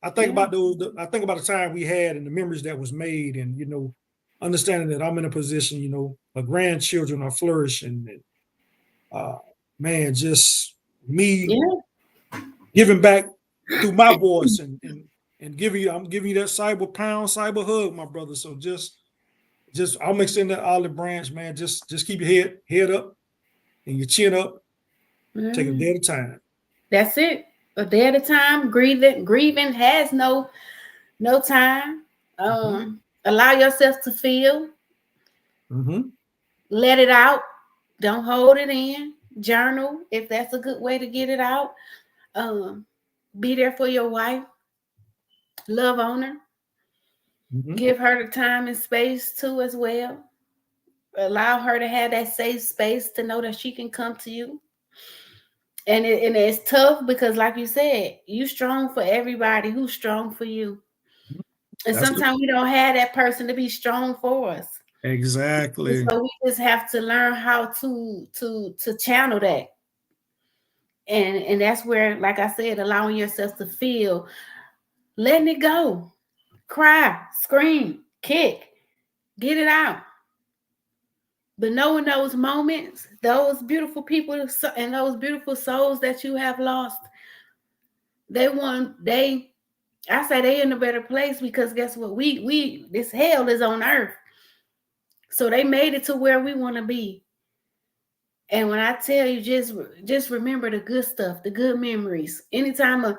I think Yeah. about I think about the time we had and the memories that was made, and understanding that I'm in a position, my grandchildren are flourishing, and uh, man, just me Yeah. giving back through my voice and I'm giving you that cyber hug, my brother. So just I'm extending that olive branch, man. Just keep your head up and your chin up. Take a Mhm. day at a time. That's it. A day at a time. Grieving has no time. Mm-hmm. Allow yourself to feel. Mm-hmm. Let it out. Don't hold it in. Journal if that's a good way to get it out. Um, be there for your wife. Love on her. Mm-hmm. Give her the time and space too as well. Allow her to have that safe space to know that she can come to you. And it's tough because, like you said, you strong for everybody who's strong for you. And That's sometimes we don't have that person to be strong for us. And exactly. so we just have to learn how to channel that. And that's where, like I said, allowing yourself to feel, letting it go, cry, scream, kick, get it out. But knowing those moments, those beautiful people and those beautiful souls that you have lost, they I say they in a better place because guess what? We this hell is on earth. So they made it to where we want to be. And when I tell you, just remember the good stuff, the good memories. Anytime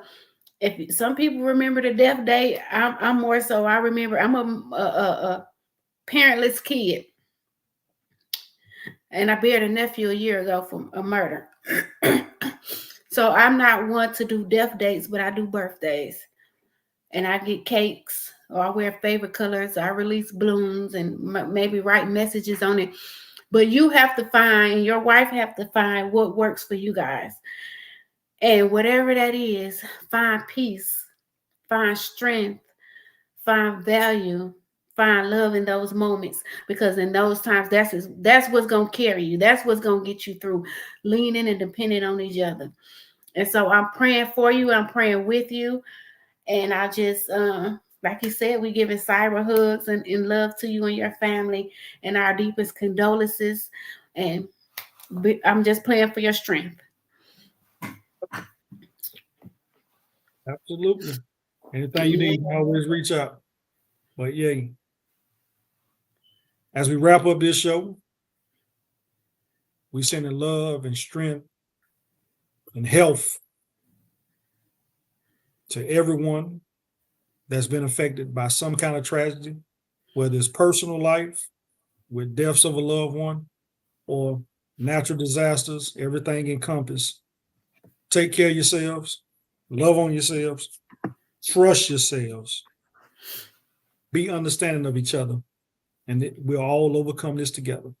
if some people remember the death day, I'm more so. I remember I'm a parentless kid, and I buried a nephew a year ago from a murder. So I'm not one to do death dates, but I do birthdays, and I get cakes, or I wear favorite colors. I release balloons and maybe write messages on it. But you have to find, your wife have to find what works for you guys. And whatever that is, find peace, find strength, find value, find love in those moments. Because in those times, that's what's gonna carry you. That's what's gonna get you through, leaning and depending on each other. And so I'm praying for you. I'm praying with you. And I just like you said, we giving cyber hugs and love to you and your family, and our deepest condolences. And I'm just praying for your strength. Absolutely. Anything you Yeah. need, you can always reach out. But yeah, as we wrap up this show, we sending love and strength and health to everyone that's been affected by some kind of tragedy, whether it's personal life with deaths of a loved one or natural disasters, everything encompassed. Take care of yourselves, love on yourselves, trust yourselves, be understanding of each other, and we'll all overcome this together.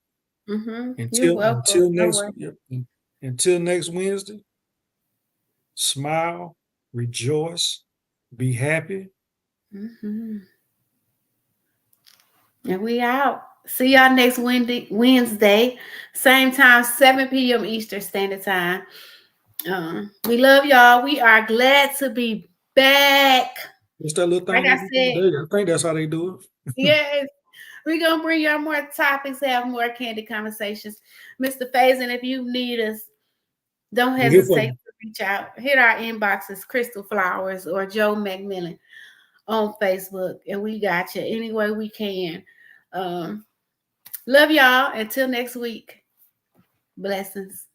You're Until welcome. until No next worries. until next Wednesday, smile, rejoice, be happy. Mm-hmm. And we out. See y'all next Wednesday, same time, 7 p.m. Eastern Standard Time. We love y'all. We are glad to be back. What's that little Like thing I they do? said, I think that's how they do it. yes, we're gonna bring y'all more topics, have more candid conversations. Mr. Faison, if you need us, don't We're here for hesitate you. to reach out. Hit our inboxes, Crystal Flowers or Joe McMiller on Facebook, and we got you any way we can. Um, Love y'all. Until next week. Blessings.